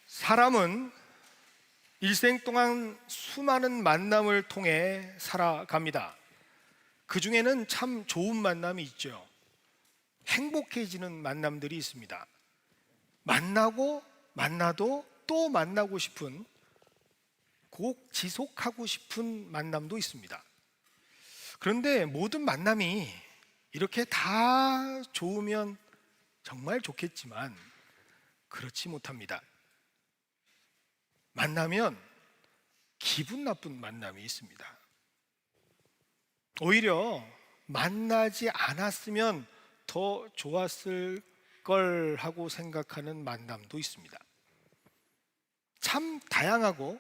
사람은 일생 동안 수많은 만남을 통해 살아갑니다. 그 중에는 참 좋은 만남이 있죠. 행복해지는 만남들이 있습니다. 만나고 만나도 또 만나고 싶은, 꼭 지속하고 싶은 만남도 있습니다. 그런데 모든 만남이 이렇게 다 좋으면 정말 좋겠지만 그렇지 못합니다. 만나면 기분 나쁜 만남이 있습니다. 오히려 만나지 않았으면 더 좋았을 걸 하고 생각하는 만남도 있습니다. 참 다양하고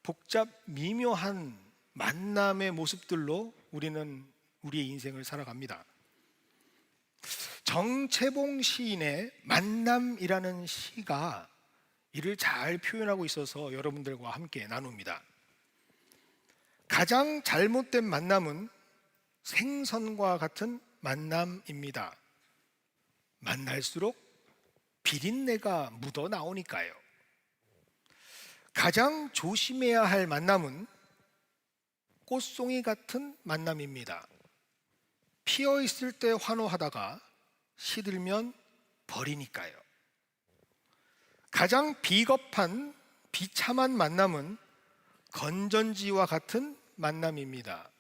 복잡 미묘한 만남의 모습들로 우리는 우리의 인생을 살아갑니다. 정채봉 시인의 만남이라는 시가 이를 잘 표현하고 있어서 여러분들과 함께 나눕니다. 가장 잘못된 만남은 생선과 같은 만남입니다. 만날수록 비린내가 묻어 나오니까요. 가장 조심해야 할 만남은 꽃송이 같은 만남입니다. 피어 있을 때 환호하다가 시들면 버리니까요. 가장 비겁한 비참한 만남은 건전지와 같은 만남입니다.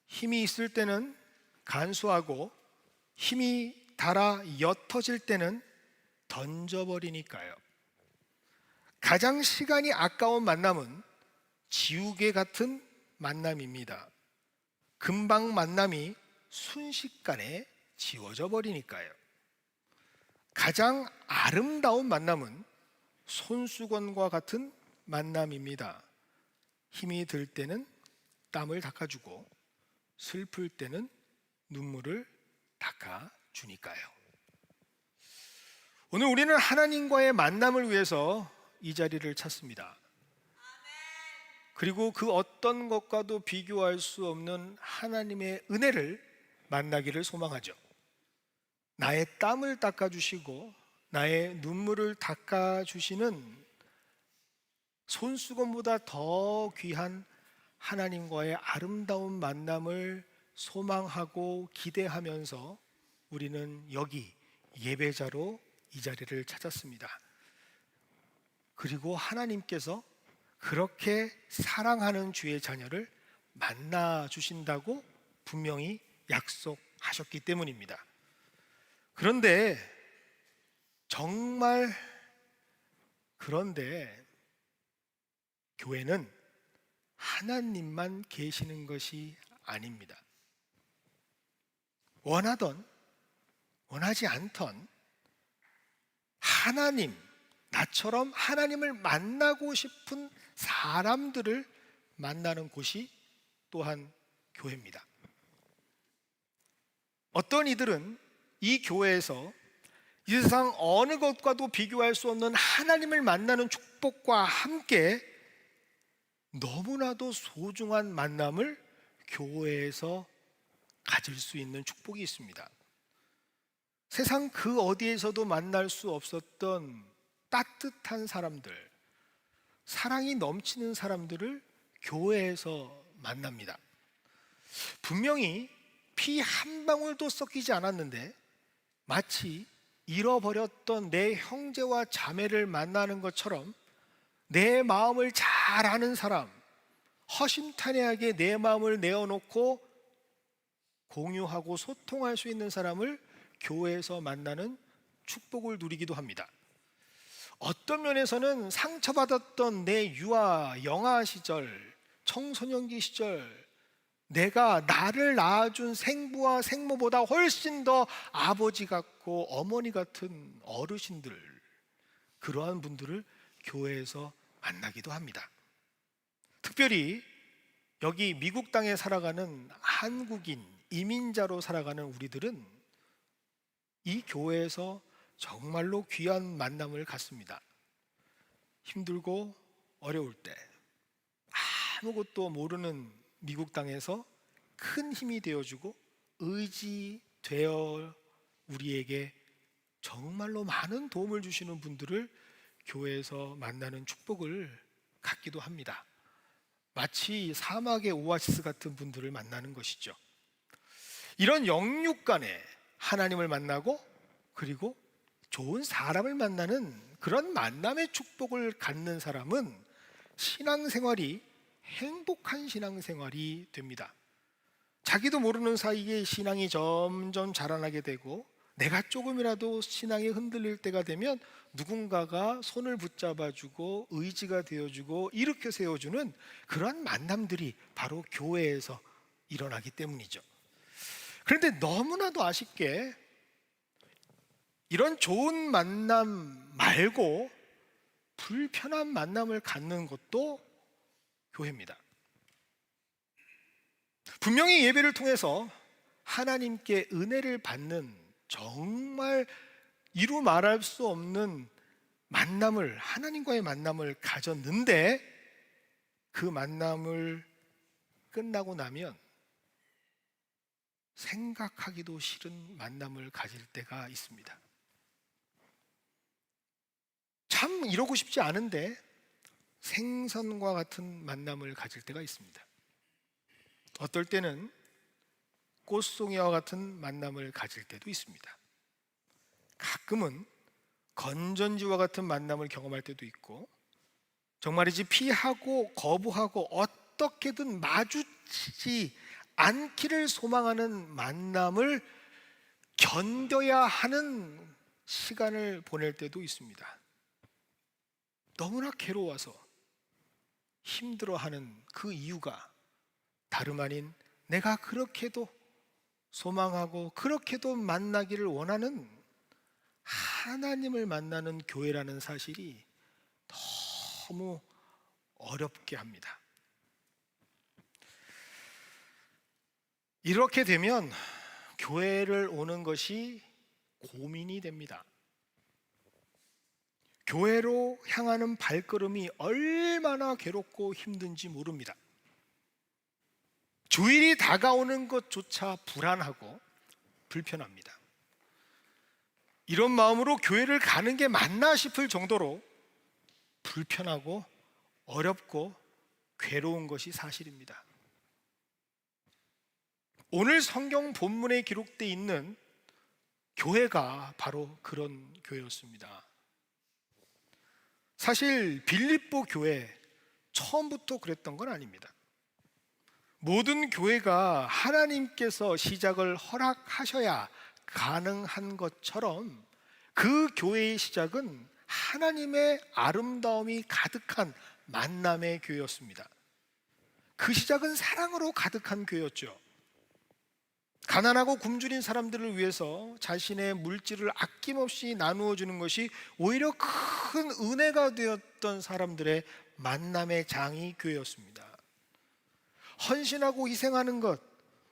힘이 있을 때는 간수하고 힘이 닳아 옅어질 때는 던져버리니까요. 가장 시간이 아까운 만남은 지우개 같은 만남입니다. 금방 만남이 순식간에 지워져 버리니까요. 가장 아름다운 만남은 손수건과 같은 만남입니다. 힘이 들 때는 땀을 닦아주고 슬플 때는 눈물을 닦아주니까요. 오늘 우리는 하나님과의 만남을 위해서 이 자리를 찾습니다. 그리고 그 어떤 것과도 비교할 수 없는 하나님의 은혜를 만나기를 소망하죠. 나의 땀을 닦아주시고 나의 눈물을 닦아주시는 손수건보다 더 귀한 하나님과의 아름다운 만남을 소망하고 기대하면서 우리는 여기 예배자로 이 자리를 찾았습니다. 그리고 하나님께서 그렇게 사랑하는 주의 자녀를 만나 주신다고 분명히 약속하셨기 때문입니다. 그런데 정말 교회는 하나님만 계시는 것이 아닙니다. 원하던 원하지 않던 하나님, 나처럼 하나님을 만나고 싶은 사람들을 만나는 곳이 또한 교회입니다. 어떤 이들은 이 교회에서 이 세상 어느 것과도 비교할 수 없는 하나님을 만나는 축복과 함께 너무나도 소중한 만남을 교회에서 가질 수 있는 축복이 있습니다. 세상 그 어디에서도 만날 수 없었던 따뜻한 사람들, 사랑이 넘치는 사람들을 교회에서 만납니다. 분명히 피 한 방울도 섞이지 않았는데 마치 잃어버렸던 내 형제와 자매를 만나는 것처럼 내 마음을 잘 아는 사람, 허심탄회하게 내 마음을 내어놓고 공유하고 소통할 수 있는 사람을 교회에서 만나는 축복을 누리기도 합니다. 어떤 면에서는 상처받았던 내 유아, 영아 시절, 청소년기 시절, 내가 나를 낳아준 생부와 생모보다 훨씬 더 아버지 같고 어머니 같은 어르신들, 그러한 분들을 교회에서 만나기도 합니다. 특별히 여기 미국 땅에 살아가는 한국인, 이민자로 살아가는 우리들은 이 교회에서 정말로 귀한 만남을 갖습니다. 힘들고 어려울 때 아무것도 모르는 미국 땅에서 큰 힘이 되어주고 의지되어 우리에게 정말로 많은 도움을 주시는 분들을 교회에서 만나는 축복을 갖기도 합니다. 마치 사막의 오아시스 같은 분들을 만나는 것이죠. 이런 영육 간에 하나님을 만나고 그리고 좋은 사람을 만나는 그런 만남의 축복을 갖는 사람은 신앙생활이 행복한 신앙생활이 됩니다. 자기도 모르는 사이에 신앙이 점점 자라나게 되고 내가 조금이라도 신앙이 흔들릴 때가 되면 누군가가 손을 붙잡아주고 의지가 되어주고 일으켜 세워주는 그런 만남들이 바로 교회에서 일어나기 때문이죠. 그런데 너무나도 아쉽게 이런 좋은 만남 말고 불편한 만남을 갖는 것도 교회입니다. 분명히 예배를 통해서 하나님께 은혜를 받는 정말 이루 말할 수 없는 만남을, 하나님과의 만남을 가졌는데 그 만남을 끝나고 나면 생각하기도 싫은 만남을 가질 때가 있습니다. 참 이러고 싶지 않은데 생선과 같은 만남을 가질 때가 있습니다. 어떨 때는 꽃송이와 같은 만남을 가질 때도 있습니다. 가끔은 건전지와 같은 만남을 경험할 때도 있고, 정말이지 피하고 거부하고 어떻게든 마주치지 않기를 소망하는 만남을 견뎌야 하는 시간을 보낼 때도 있습니다. 너무나 괴로워서 힘들어하는 그 이유가 다름 아닌 내가 그렇게도 소망하고 그렇게도 만나기를 원하는 하나님을 만나는 교회라는 사실이 너무 어렵게 합니다. 이렇게 되면 교회를 오는 것이 고민이 됩니다. 교회로 향하는 발걸음이 얼마나 괴롭고 힘든지 모릅니다. 주일이 다가오는 것조차 불안하고 불편합니다. 이런 마음으로 교회를 가는 게 맞나 싶을 정도로 불편하고 어렵고 괴로운 것이 사실입니다. 오늘 성경 본문에 기록되어 있는 교회가 바로 그런 교회였습니다. 사실 빌립보 교회 처음부터 그랬던 건 아닙니다. 모든 교회가 하나님께서 시작을 허락하셔야 가능한 것처럼 그 교회의 시작은 하나님의 아름다움이 가득한 만남의 교회였습니다. 그 시작은 사랑으로 가득한 교회였죠. 가난하고 굶주린 사람들을 위해서 자신의 물질을 아낌없이 나누어 주는 것이 오히려 큰 은혜가 되었던 사람들의 만남의 장이 교회였습니다. 헌신하고 희생하는 것,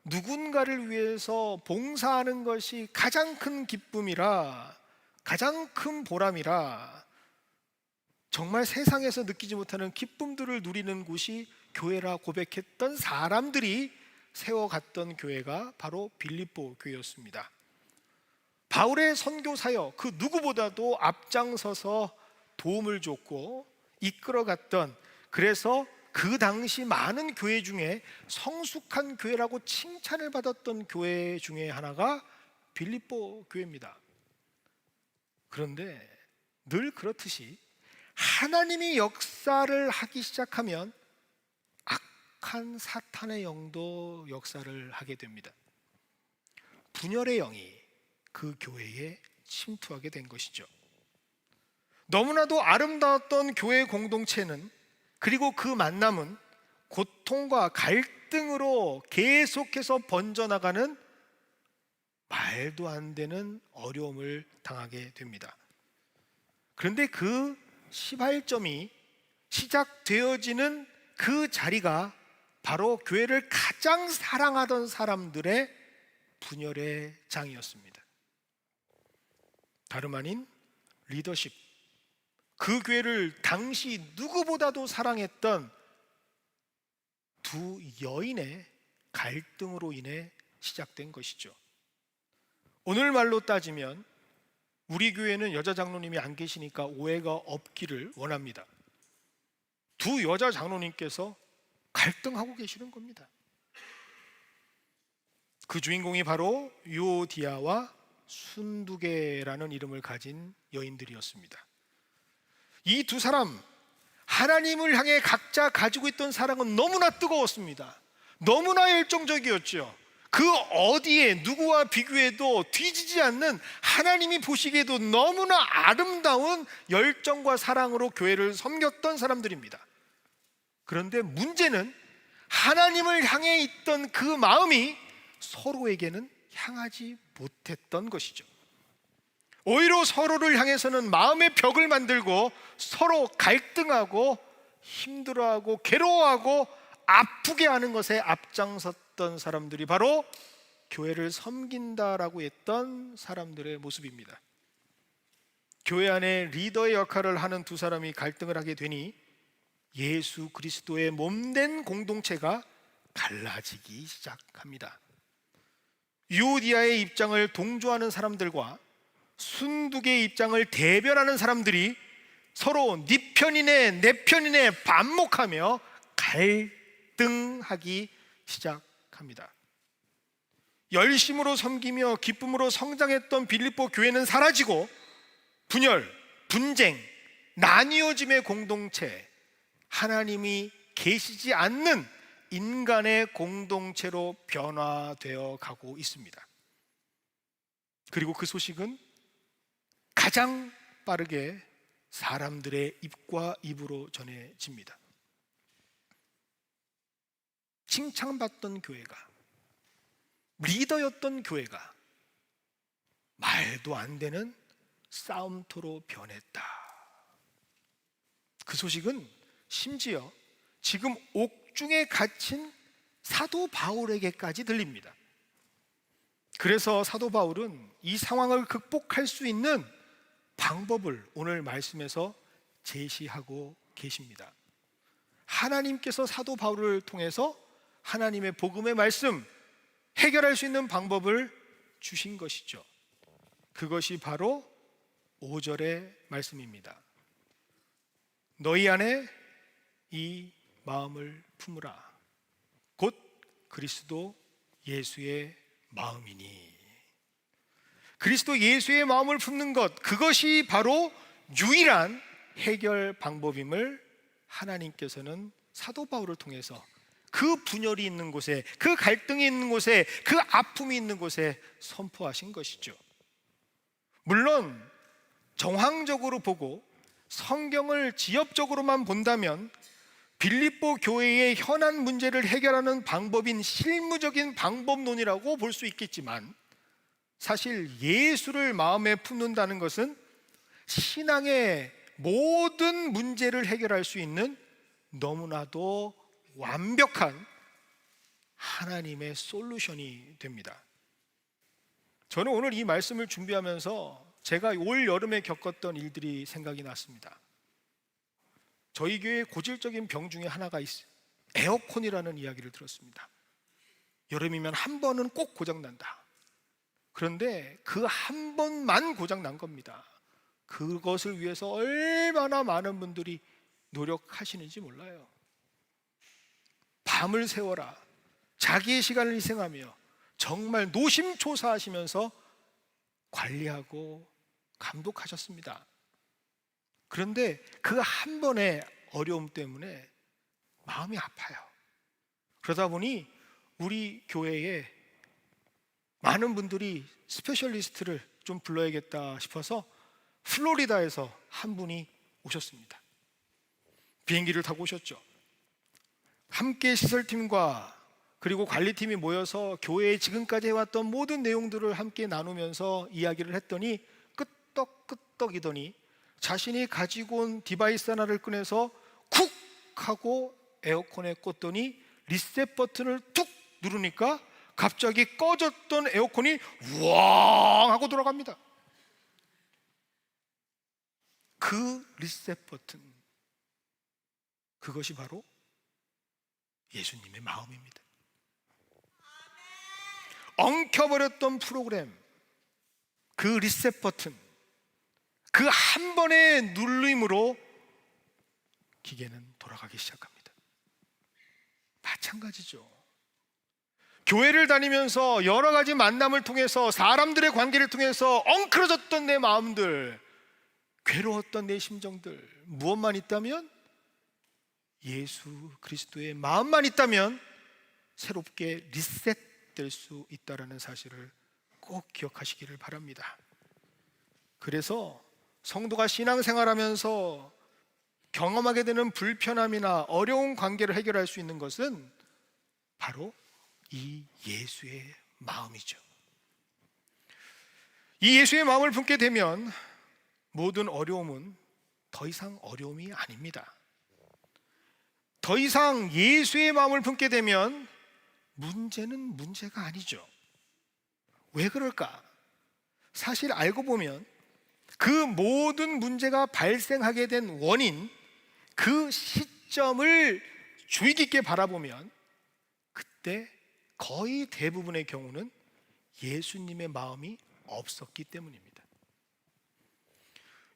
누군가를 위해서 봉사하는 것이 가장 큰 기쁨이라, 가장 큰 보람이라, 정말 세상에서 느끼지 못하는 기쁨들을 누리는 곳이 교회라 고백했던 사람들이 세워갔던 교회가 바로 빌립보 교회였습니다. 바울의 선교 사역 그 누구보다도 앞장서서 도움을 줬고 이끌어갔던, 그래서 그 당시 많은 교회 중에 성숙한 교회라고 칭찬을 받았던 교회 중에 하나가 빌립보 교회입니다. 그런데 늘 그렇듯이 하나님이 역사를 하기 시작하면 악한 사탄의 영도 역사를 하게 됩니다. 분열의 영이 그 교회에 침투하게 된 것이죠. 너무나도 아름다웠던 교회 공동체는, 그리고 그 만남은 고통과 갈등으로 계속해서 번져나가는 말도 안 되는 어려움을 당하게 됩니다. 그런데 그 시발점이 시작되어지는 그 자리가 바로 교회를 가장 사랑하던 사람들의 분열의 장이었습니다. 다름 아닌 리더십, 그 교회를 당시 누구보다도 사랑했던 두 여인의 갈등으로 인해 시작된 것이죠. 오늘 말로 따지면 우리 교회는 여자 장로님이 안 계시니까 오해가 없기를 원합니다. 두 여자 장로님께서 갈등하고 계시는 겁니다. 그 주인공이 바로 유오디아와 순두개라는 이름을 가진 여인들이었습니다. 이 두 사람, 하나님을 향해 각자 가지고 있던 사랑은 너무나 뜨거웠습니다. 너무나 열정적이었죠. 그 어디에 누구와 비교해도 뒤지지 않는, 하나님이 보시기에도 너무나 아름다운 열정과 사랑으로 교회를 섬겼던 사람들입니다. 그런데 문제는 하나님을 향해 있던 그 마음이 서로에게는 향하지 못했던 것이죠. 오히려 서로를 향해서는 마음의 벽을 만들고 서로 갈등하고 힘들어하고 괴로워하고 아프게 하는 것에 앞장섰던 사람들이 바로 교회를 섬긴다라고 했던 사람들의 모습입니다. 교회 안에 리더의 역할을 하는 두 사람이 갈등을 하게 되니 예수 그리스도의 몸된 공동체가 갈라지기 시작합니다. 유오디아의 입장을 동조하는 사람들과 순두개의 입장을 대변하는 사람들이 서로 네 편이네 내 편이네 반목하며 갈등하기 시작합니다. 열심으로 섬기며 기쁨으로 성장했던 빌립보 교회는 사라지고 분열, 분쟁, 나뉘어짐의 공동체, 하나님이 계시지 않는 인간의 공동체로 변화되어 가고 있습니다. 그리고 그 소식은 가장 빠르게 사람들의 입과 입으로 전해집니다. 칭찬받던 교회가, 리더였던 교회가 말도 안 되는 싸움터로 변했다. 그 소식은 심지어 지금 옥중에 갇힌 사도 바울에게까지 들립니다. 그래서 사도 바울은 이 상황을 극복할 수 있는 방법을 오늘 말씀에서 제시하고 계십니다. 하나님께서 사도 바울을 통해서 하나님의 복음의 말씀, 해결할 수 있는 방법을 주신 것이죠. 그것이 바로 5절의 말씀입니다. 너희 안에 이 마음을 품으라. 곧 그리스도 예수의 마음이니. 그리스도 예수의 마음을 품는 것, 그것이 바로 유일한 해결 방법임을 하나님께서는 사도 바울을 통해서 그 분열이 있는 곳에, 그 갈등이 있는 곳에, 그 아픔이 있는 곳에 선포하신 것이죠. 물론 정황적으로 보고 성경을 지엽적으로만 본다면 빌립보 교회의 현안 문제를 해결하는 방법인 실무적인 방법론이라고 볼 수 있겠지만, 사실 예수를 마음에 품는다는 것은 신앙의 모든 문제를 해결할 수 있는 너무나도 완벽한 하나님의 솔루션이 됩니다. 저는 오늘 이 말씀을 준비하면서 제가 올 여름에 겪었던 일들이 생각이 났습니다. 저희 교회의 고질적인 병 중에 하나가 있어요. 에어컨이라는 이야기를 들었습니다. 여름이면 한 번은 꼭 고장난다. 그런데 그 한 번만 고장난 겁니다. 그것을 위해서 얼마나 많은 분들이 노력하시는지 몰라요. 밤을 새워라, 자기의 시간을 희생하며 정말 노심초사하시면서 관리하고 감독하셨습니다. 그런데 그 한 번의 어려움 때문에 마음이 아파요. 그러다 보니 우리 교회에 많은 분들이 스페셜리스트를 좀 불러야겠다 싶어서 플로리다에서 한 분이 오셨습니다. 비행기를 타고 오셨죠. 함께 시설팀과 그리고 관리팀이 모여서 교회에 지금까지 해왔던 모든 내용들을 함께 나누면서 이야기를 했더니 끄떡끄떡이더니 자신이 가지고 온 디바이스 하나를 꺼내서 쿡 하고 에어컨에 꽂더니 리셋 버튼을 툭 누르니까 갑자기 꺼졌던 에어컨이 우왕 하고 돌아갑니다. 그 리셋 버튼, 그것이 바로 예수님의 마음입니다. 엉켜버렸던 프로그램, 그 리셋 버튼, 그 한 번의 눌림으로 기계는 돌아가기 시작합니다. 마찬가지죠. 교회를 다니면서 여러 가지 만남을 통해서, 사람들의 관계를 통해서 엉클어졌던 내 마음들, 괴로웠던 내 심정들, 무엇만 있다면, 예수 그리스도의 마음만 있다면 새롭게 리셋될 수 있다는 사실을 꼭 기억하시기를 바랍니다. 그래서 성도가 신앙생활하면서 경험하게 되는 불편함이나 어려운 관계를 해결할 수 있는 것은 바로 이 예수의 마음이죠. 이 예수의 마음을 품게 되면 모든 어려움은 더 이상 어려움이 아닙니다. 더 이상 예수의 마음을 품게 되면 문제는 문제가 아니죠. 왜 그럴까? 사실 알고 보면 그 모든 문제가 발생하게 된 원인, 그 시점을 주의 깊게 바라보면 그때 거의 대부분의 경우는 예수님의 마음이 없었기 때문입니다.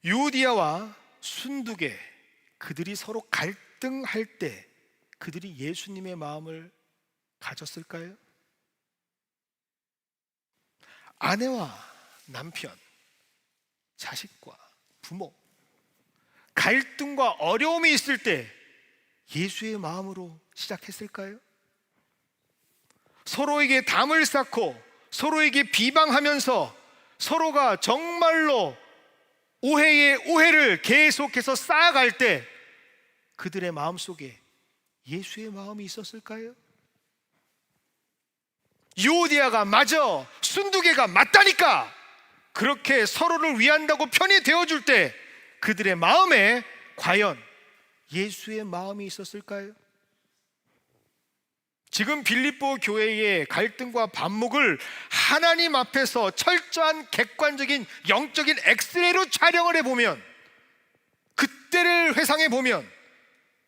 유디아와 순두계, 그들이 서로 갈등할 때 그들이 예수님의 마음을 가졌을까요? 아내와 남편, 자식과 부모, 갈등과 어려움이 있을 때 예수의 마음으로 시작했을까요? 서로에게 담을 쌓고 서로에게 비방하면서 서로가 정말로 오해의 오해를 계속해서 쌓아갈 때 그들의 마음속에 예수의 마음이 있었을까요? 유오디아가 맞아, 순두개가 맞다니까, 그렇게 서로를 위한다고 편이 되어줄 때 그들의 마음에 과연 예수의 마음이 있었을까요? 지금 빌립보 교회의 갈등과 반목을 하나님 앞에서 철저한 객관적인 영적인 엑스레이로 촬영을 해보면, 그때를 회상해 보면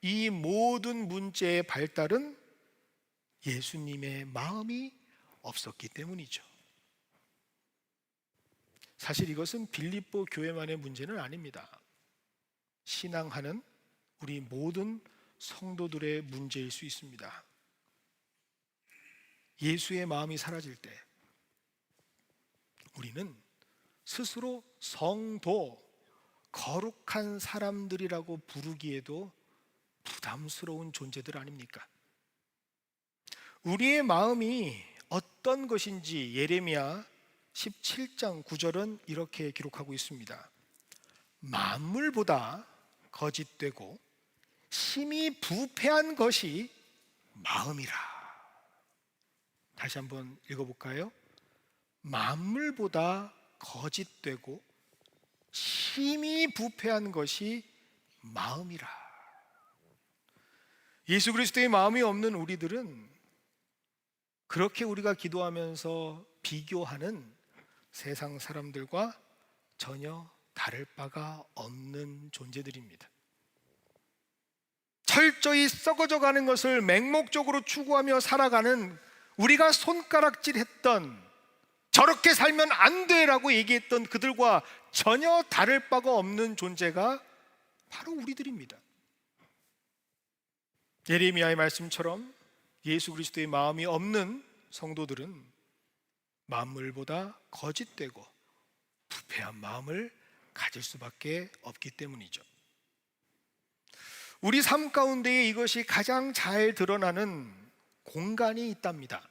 이 모든 문제의 발달은 예수님의 마음이 없었기 때문이죠. 사실 이것은 빌립보 교회만의 문제는 아닙니다. 신앙하는 우리 모든 성도들의 문제일 수 있습니다. 예수의 마음이 사라질 때 우리는 스스로 성도, 거룩한 사람들이라고 부르기에도 부담스러운 존재들 아닙니까? 우리의 마음이 어떤 것인지 예레미야 17장 9절은 이렇게 기록하고 있습니다. 만물보다 거짓되고 심히 부패한 것이 마음이라. 다시 한번 읽어볼까요? 만물보다 거짓되고 심히 부패한 것이 마음이라. 예수 그리스도의 마음이 없는 우리들은 그렇게 우리가 기도하면서 비교하는 세상 사람들과 전혀 다를 바가 없는 존재들입니다. 철저히 썩어져 가는 것을 맹목적으로 추구하며 살아가는, 우리가 손가락질했던, 저렇게 살면 안 돼라고 얘기했던 그들과 전혀 다를 바가 없는 존재가 바로 우리들입니다. 예레미야의 말씀처럼 예수 그리스도의 마음이 없는 성도들은 만물보다 거짓되고 부패한 마음을 가질 수밖에 없기 때문이죠. 우리 삶 가운데에 이것이 가장 잘 드러나는 공간이 있답니다.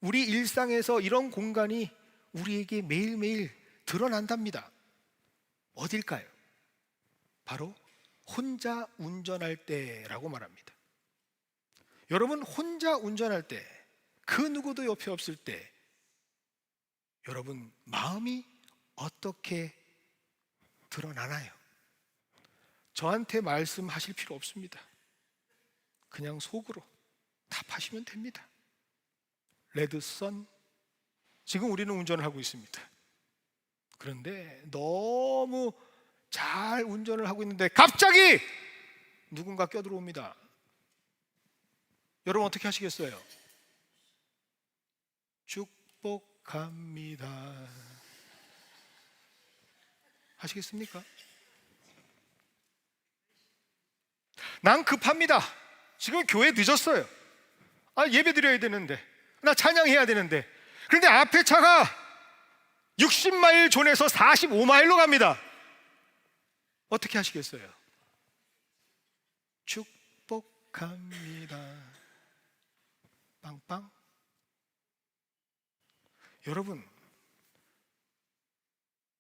우리 일상에서 이런 공간이 우리에게 매일매일 드러난답니다. 어딜까요? 바로 혼자 운전할 때라고 말합니다. 여러분, 혼자 운전할 때, 그 누구도 옆에 없을 때 여러분 마음이 어떻게 드러나나요? 저한테 말씀하실 필요 없습니다. 그냥 속으로 답하시면 됩니다. 레드선, 지금 우리는 운전을 하고 있습니다. 그런데 너무 잘 운전을 하고 있는데 갑자기 누군가 껴들어옵니다. 여러분 어떻게 하시겠어요? 축복합니다. 하시겠습니까? 난 급합니다. 지금 교회 늦었어요. 예배 드려야 되는데, 나 찬양해야 되는데. 그런데 앞에 차가 60마일 존에서 45마일로 갑니다. 어떻게 하시겠어요? 축복합니다. 빵빵. 여러분,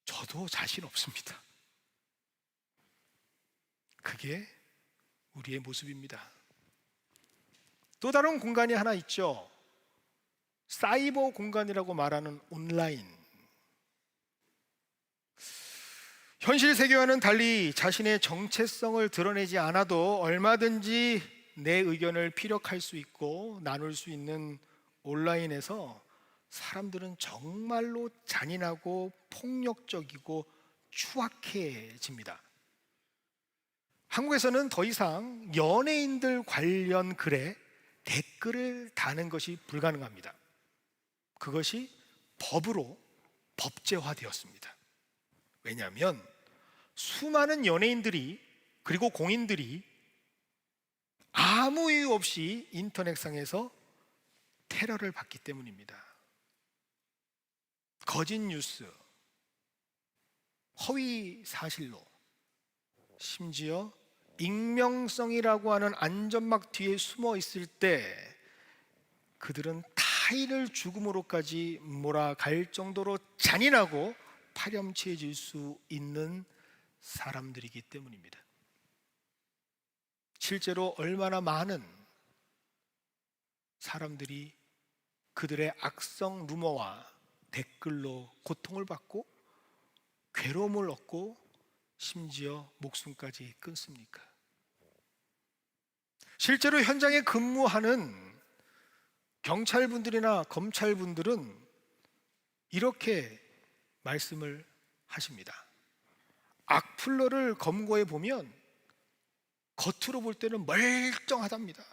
저도 자신 없습니다. 그게 우리의 모습입니다. 또 다른 공간이 하나 있죠. 사이버 공간이라고 말하는 온라인. 현실 세계와는 달리 자신의 정체성을 드러내지 않아도 얼마든지 내 의견을 피력할 수 있고 나눌 수 있는 온라인에서 사람들은 정말로 잔인하고 폭력적이고 추악해집니다. 한국에서는 더 이상 연예인들 관련 글에 댓글을 다는 것이 불가능합니다. 그것이 법으로 법제화되었습니다. 왜냐하면 수많은 연예인들이 그리고 공인들이 아무 이유 없이 인터넷상에서 테러를 받기 때문입니다. 거짓 뉴스, 허위 사실로, 심지어 익명성이라고 하는 안전막 뒤에 숨어 있을 때 그들은 타인을 죽음으로까지 몰아갈 정도로 잔인하고 파렴치해질 수 있는 사람들이기 때문입니다. 실제로 얼마나 많은 사람들이 그들의 악성 루머와 댓글로 고통을 받고 괴로움을 얻고 심지어 목숨까지 끊습니까? 실제로 현장에 근무하는 경찰분들이나 검찰분들은 이렇게 말씀을 하십니다. 악플러를 검거해 보면 겉으로 볼 때는 멀쩡하답니다.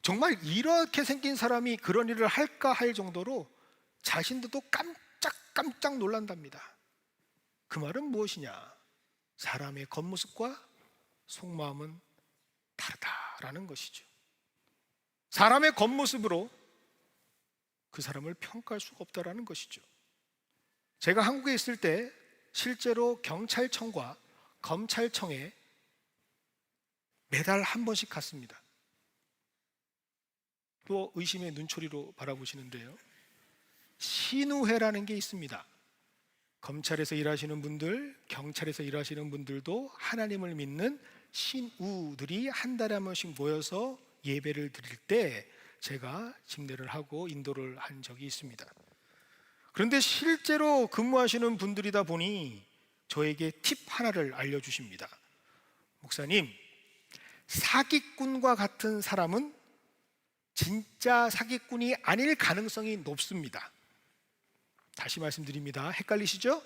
정말 이렇게 생긴 사람이 그런 일을 할까 할 정도로 자신들도 깜짝 놀란답니다. 그 말은 무엇이냐? 사람의 겉모습과 속마음은 다르다라는 것이죠. 사람의 겉모습으로 그 사람을 평가할 수가 없다라는 것이죠. 제가 한국에 있을 때 실제로 경찰청과 검찰청에 매달 한 번씩 갔습니다. 또 의심의 눈초리로 바라보시는데요, 신우회라는 게 있습니다. 검찰에서 일하시는 분들, 경찰에서 일하시는 분들도 하나님을 믿는 신우들이 한 달에 한 번씩 모여서 예배를 드릴 때 제가 집례를 하고 인도를 한 적이 있습니다. 그런데 실제로 근무하시는 분들이다 보니 저에게 팁 하나를 알려주십니다. 목사님, 사기꾼과 같은 사람은 진짜 사기꾼이 아닐 가능성이 높습니다. 다시 말씀드립니다. 헷갈리시죠?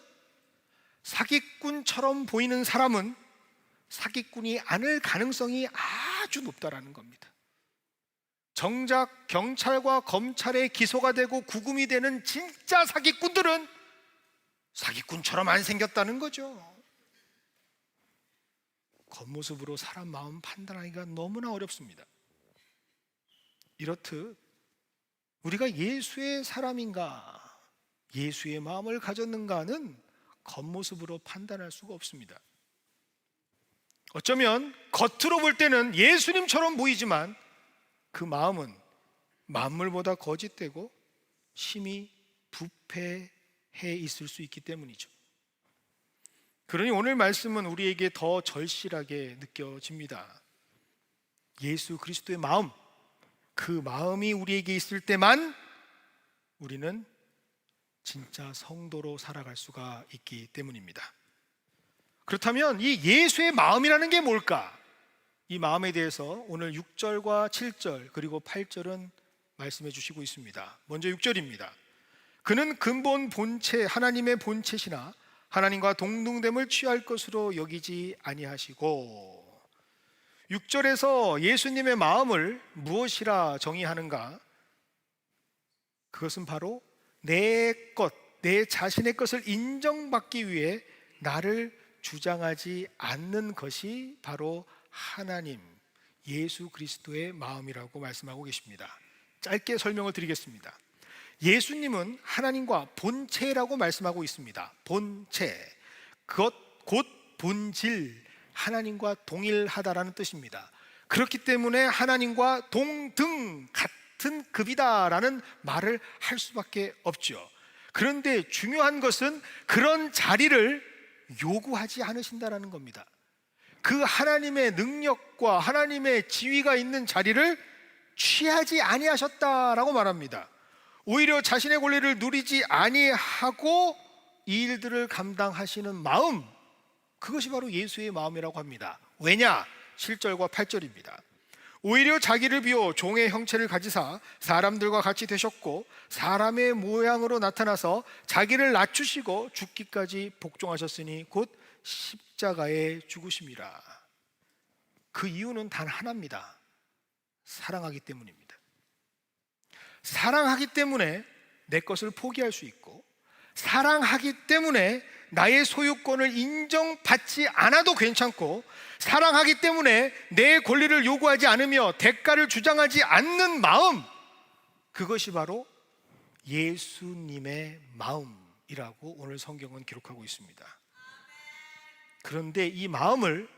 사기꾼처럼 보이는 사람은 사기꾼이 아닐 가능성이 아주 높다라는 겁니다. 정작 경찰과 검찰에 기소가 되고 구금이 되는 진짜 사기꾼들은 사기꾼처럼 안 생겼다는 거죠. 겉모습으로 사람 마음 판단하기가 너무나 어렵습니다. 이렇듯 우리가 예수의 사람인가, 예수의 마음을 가졌는가는 겉모습으로 판단할 수가 없습니다. 어쩌면 겉으로 볼 때는 예수님처럼 보이지만 그 마음은 만물보다 거짓되고 심히 부패해 있을 수 있기 때문이죠. 그러니 오늘 말씀은 우리에게 더 절실하게 느껴집니다. 예수 그리스도의 마음, 그 마음이 우리에게 있을 때만 우리는 진짜 성도로 살아갈 수가 있기 때문입니다. 그렇다면 이 예수의 마음이라는 게 뭘까? 이 마음에 대해서 오늘 6절과 7절 그리고 8절은 말씀해 주시고 있습니다. 먼저 6절입니다. 그는 근본 본체, 하나님의 본체시나 하나님과 동등됨을 취할 것으로 여기지 아니하시고, 6절에서 예수님의 마음을 무엇이라 정의하는가? 그것은 바로 내 것, 내 자신의 것을 인정받기 위해 나를 주장하지 않는 것이 바로 하나님, 예수 그리스도의 마음이라고 말씀하고 계십니다. 짧게 설명을 드리겠습니다. 예수님은 하나님과 본체라고 말씀하고 있습니다. 본체, 그것 곧 본질, 하나님과 동일하다라는 뜻입니다. 그렇기 때문에 하나님과 동등, 같은 급이다라는 말을 할 수밖에 없죠. 그런데 중요한 것은 그런 자리를 요구하지 않으신다라는 겁니다. 그 하나님의 능력과 하나님의 지위가 있는 자리를 취하지 아니하셨다라고 말합니다. 오히려 자신의 권리를 누리지 아니하고 이 일들을 감당하시는 마음, 그것이 바로 예수의 마음이라고 합니다. 왜냐? 7절과 8절입니다. 오히려 자기를 비워 종의 형체를 가지사 사람들과 같이 되셨고 사람의 모양으로 나타나서 자기를 낮추시고 죽기까지 복종하셨으니 곧 십자가에 죽으심이라. 그 이유는 단 하나입니다. 사랑하기 때문입니다. 사랑하기 때문에 내 것을 포기할 수 있고, 사랑하기 때문에 나의 소유권을 인정받지 않아도 괜찮고, 사랑하기 때문에 내 권리를 요구하지 않으며 대가를 주장하지 않는 마음, 그것이 바로 예수님의 마음이라고 오늘 성경은 기록하고 있습니다. 그런데 이 마음을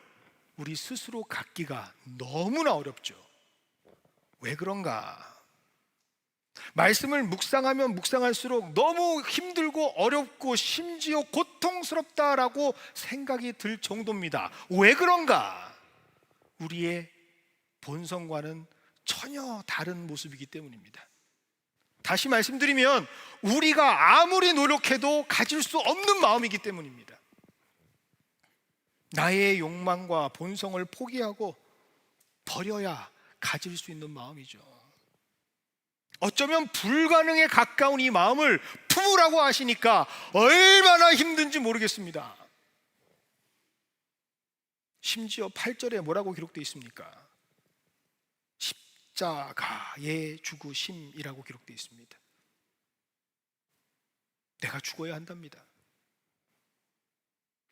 우리 스스로 갖기가 너무나 어렵죠. 왜 그런가? 말씀을 묵상하면 묵상할수록 너무 힘들고 어렵고 심지어 고통스럽다라고 생각이 들 정도입니다. 왜 그런가? 우리의 본성과는 전혀 다른 모습이기 때문입니다. 다시 말씀드리면 우리가 아무리 노력해도 가질 수 없는 마음이기 때문입니다. 나의 욕망과 본성을 포기하고 버려야 가질 수 있는 마음이죠. 어쩌면 불가능에 가까운 이 마음을 품으라고 하시니까 얼마나 힘든지 모르겠습니다. 심지어 8절에 뭐라고 기록되어 있습니까? 십자가의 죽으심이라고 기록되어 있습니다. 내가 죽어야 한답니다.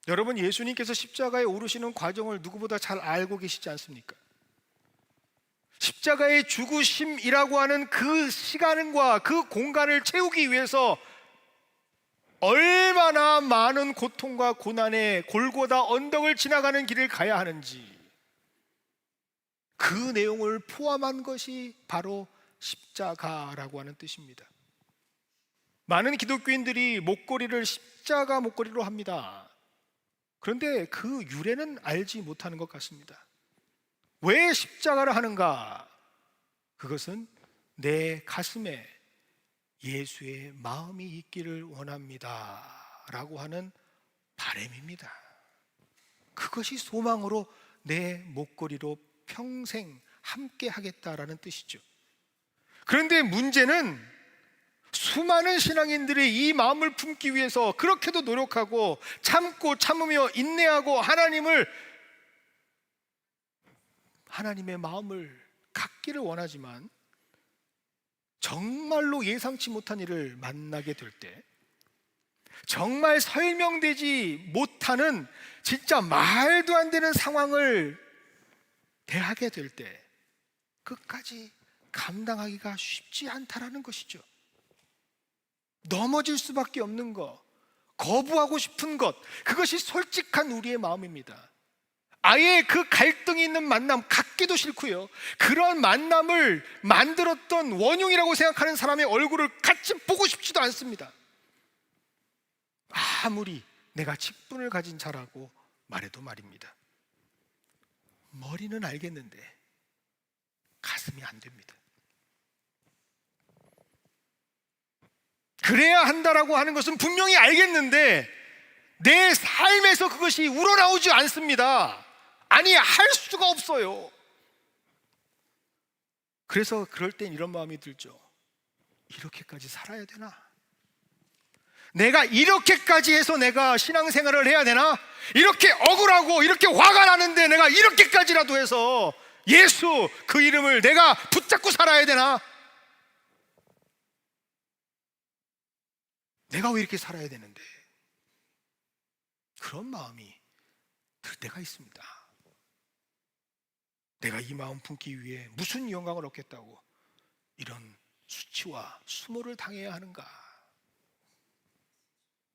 여러분, 예수님께서 십자가에 오르시는 과정을 누구보다 잘 알고 계시지 않습니까? 십자가의 죽으심이라고 하는 그 시간과 그 공간을 채우기 위해서 얼마나 많은 고통과 고난의 골고다 언덕을 지나가는 길을 가야 하는지, 그 내용을 포함한 것이 바로 십자가라고 하는 뜻입니다. 많은 기독교인들이 목걸이를 십자가 목걸이로 합니다. 그런데 그 유래는 알지 못하는 것 같습니다. 왜 십자가를 하는가? 그것은 내 가슴에 예수의 마음이 있기를 원합니다 라고 하는 바람입니다. 그것이 소망으로 내 목걸이로 평생 함께 하겠다라는 뜻이죠. 그런데 문제는 수많은 신앙인들이 이 마음을 품기 위해서 그렇게도 노력하고 참고 참으며 인내하고 하나님의 마음을 갖기를 원하지만 정말로 예상치 못한 일을 만나게 될 때, 정말 설명되지 못하는 진짜 말도 안 되는 상황을 대하게 될 때 끝까지 감당하기가 쉽지 않다라는 것이죠. 넘어질 수밖에 없는 것, 거부하고 싶은 것, 그것이 솔직한 우리의 마음입니다. 아예 그 갈등이 있는 만남 갖기도 싫고요, 그런 만남을 만들었던 원흉이라고 생각하는 사람의 얼굴을 같이 보고 싶지도 않습니다. 아무리 내가 직분을 가진 자라고 말해도 말입니다. 머리는 알겠는데 가슴이 안 됩니다. 그래야 한다라고 하는 것은 분명히 알겠는데 내 삶에서 그것이 우러나오지 않습니다. 아니, 할 수가 없어요. 그래서 그럴 땐 이런 마음이 들죠. 이렇게까지 살아야 되나? 내가 이렇게까지 해서 내가 신앙생활을 해야 되나? 이렇게 억울하고 이렇게 화가 나는데 내가 이렇게까지라도 해서 예수 그 이름을 내가 붙잡고 살아야 되나? 내가 왜 이렇게 살아야 되는데? 그런 마음이 들 때가 있습니다. 내가 이 마음 품기 위해 무슨 영광을 얻겠다고 이런 수치와 수모를 당해야 하는가.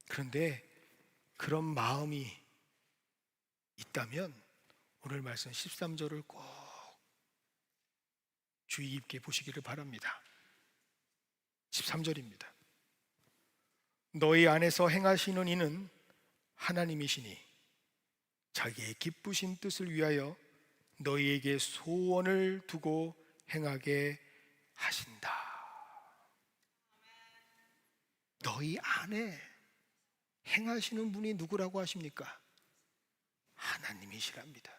그런데 그런 마음이 있다면 오늘 말씀 13절을 꼭 주의 깊게 보시기를 바랍니다. 13절입니다. 너희 안에서 행하시는 이는 하나님이시니 자기의 기쁘신 뜻을 위하여 너희에게 소원을 두고 행하게 하신다. 너희 안에 행하시는 분이 누구라고 하십니까? 하나님이시랍니다.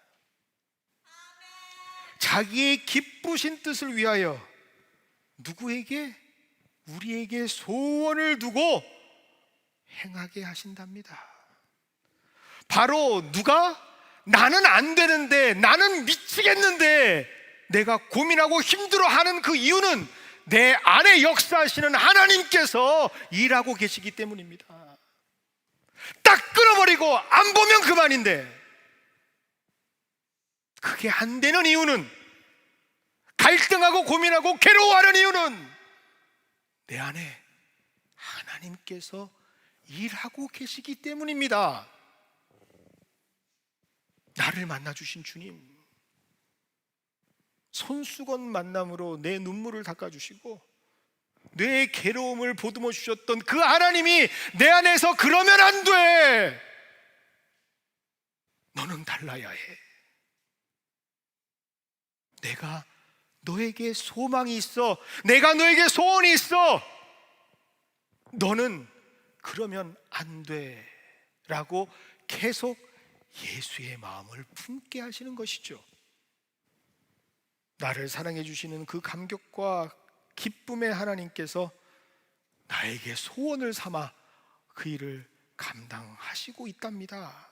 자기의 기쁘신 뜻을 위하여 누구에게? 우리에게 소원을 두고 행하게 하신답니다. 바로 누가? 나는 안 되는데, 나는 미치겠는데 내가 고민하고 힘들어하는 그 이유는 내 안에 역사하시는 하나님께서 일하고 계시기 때문입니다. 딱 끊어버리고 안 보면 그만인데, 그게 안 되는 이유는, 갈등하고 고민하고 괴로워하는 이유는 내 안에 하나님께서 일하고 계시기 때문입니다. 나를 만나주신 주님, 손수건 만남으로 내 눈물을 닦아주시고 내 괴로움을 보듬어 주셨던 그 하나님이 내 안에서 그러면 안 돼, 너는 달라야 해, 내가 너에게 소망이 있어, 내가 너에게 소원이 있어, 너는 그러면 안 돼 라고 계속 예수의 마음을 품게 하시는 것이죠. 나를 사랑해 주시는 그 감격과 기쁨의 하나님께서 나에게 소원을 삼아 그 일을 감당하시고 있답니다.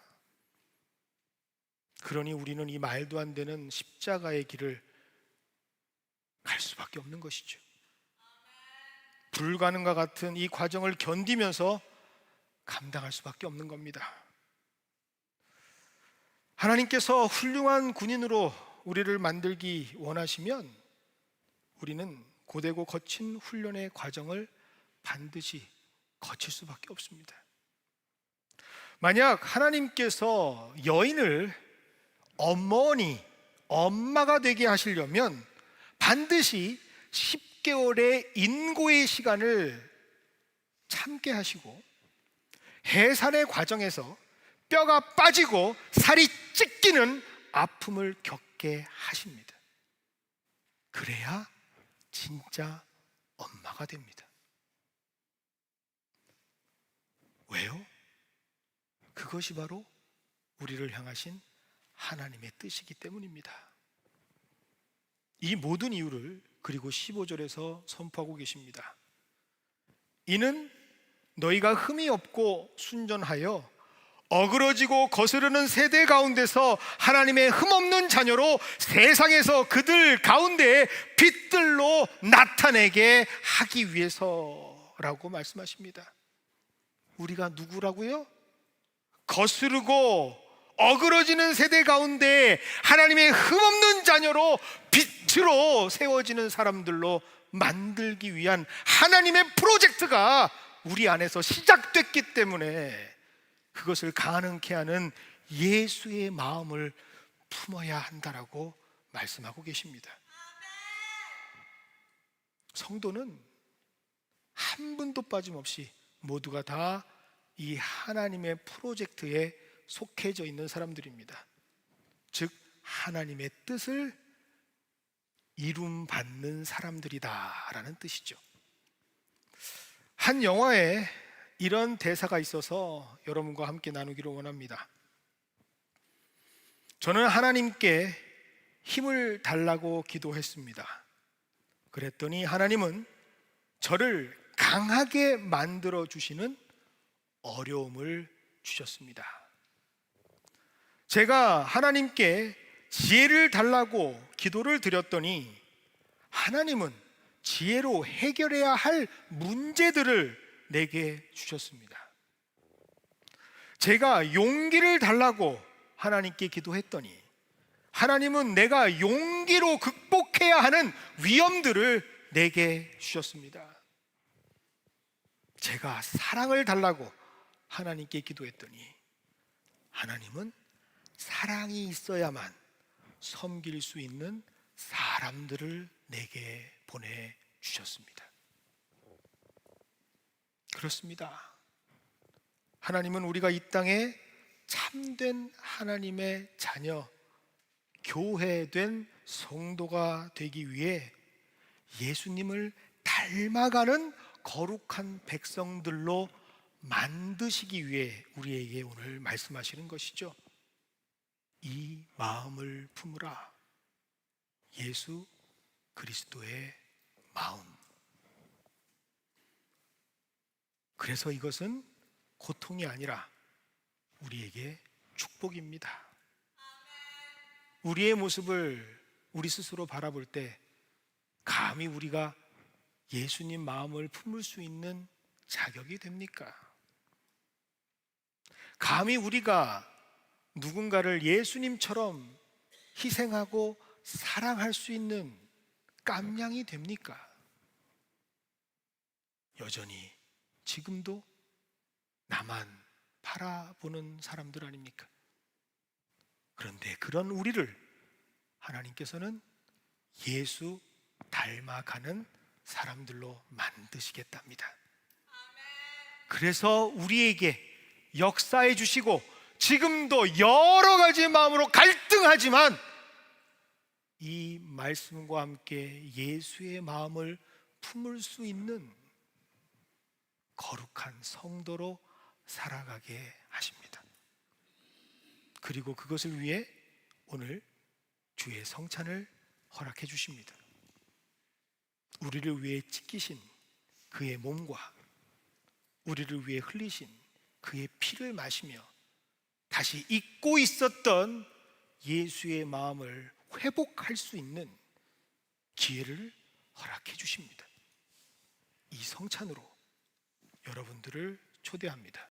그러니 우리는 이 말도 안 되는 십자가의 길을 갈 수밖에 없는 것이죠. 불가능과 같은 이 과정을 견디면서 감당할 수밖에 없는 겁니다. 하나님께서 훌륭한 군인으로 우리를 만들기 원하시면 우리는 고되고 거친 훈련의 과정을 반드시 거칠 수밖에 없습니다. 만약 하나님께서 여인을 엄마가 되게 하시려면 반드시 10개월의 인고의 시간을 참게 하시고 해산의 과정에서 뼈가 빠지고 살이 찢기는 아픔을 겪게 하십니다. 그래야 진짜 엄마가 됩니다. 왜요? 그것이 바로 우리를 향하신 하나님의 뜻이기 때문입니다. 이 모든 이유를 그리고 15절에서 선포하고 계십니다. 이는 너희가 흠이 없고 순전하여 어그러지고 거스르는 세대 가운데서 하나님의 흠없는 자녀로 세상에서 그들 가운데 빛들로 나타내게 하기 위해서라고 말씀하십니다. 우리가 누구라고요? 거스르고 어그러지는 세대 가운데 하나님의 흠없는 자녀로 빛으로 세워지는 사람들로 만들기 위한 하나님의 프로젝트가 우리 안에서 시작됐기 때문에 그것을 가능케 하는 예수의 마음을 품어야 한다라고 말씀하고 계십니다. 성도는 한 분도 빠짐없이 모두가 다 이 하나님의 프로젝트에 속해져 있는 사람들입니다. 즉 하나님의 뜻을 이룸받는 사람들이다라는 뜻이죠. 한 영화에 이런 대사가 있어서 여러분과 함께 나누기를 원합니다. 저는 하나님께 힘을 달라고 기도했습니다. 그랬더니 하나님은 저를 강하게 만들어 주시는 어려움을 주셨습니다. 제가 하나님께 지혜를 달라고 기도를 드렸더니 하나님은 지혜로 해결해야 할 문제들을 내게 주셨습니다. 제가 용기를 달라고 하나님께 기도했더니 하나님은 내가 용기로 극복해야 하는 위험들을 내게 주셨습니다. 제가 사랑을 달라고 하나님께 기도했더니 하나님은 사랑이 있어야만 섬길 수 있는 사람들을 내게 보내주셨습니다. 그렇습니다. 하나님은 우리가 이 땅에 참된 하나님의 자녀, 교회된 성도가 되기 위해 예수님을 닮아가는 거룩한 백성들로 만드시기 위해 우리에게 오늘 말씀하시는 것이죠. 이 마음을 품으라. 예수 그리스도의 마음. 그래서 이것은 고통이 아니라 우리에게 축복입니다. 우리의 모습을 우리 스스로 바라볼 때 감히 우리가 예수님 마음을 품을 수 있는 자격이 됩니까? 감히 우리가 누군가를 예수님처럼 희생하고 사랑할 수 있는 깜냥이 됩니까? 여전히 지금도 나만 바라보는 사람들 아닙니까? 그런데 그런 우리를 하나님께서는 예수 닮아가는 사람들로 만드시겠답니다. 그래서 우리에게 역사해 주시고 지금도 여러 가지 마음으로 갈등하지만 이 말씀과 함께 예수의 마음을 품을 수 있는 거룩한 성도로 살아가게 하십니다. 그리고 그것을 위해 오늘 주의 성찬을 허락해 주십니다. 우리를 위해 찢기신 그의 몸과 우리를 위해 흘리신 그의 피를 마시며 다시 잊고 있었던 예수의 마음을 회복할 수 있는 기회를 허락해 주십니다. 이 성찬으로 여러분들을 초대합니다.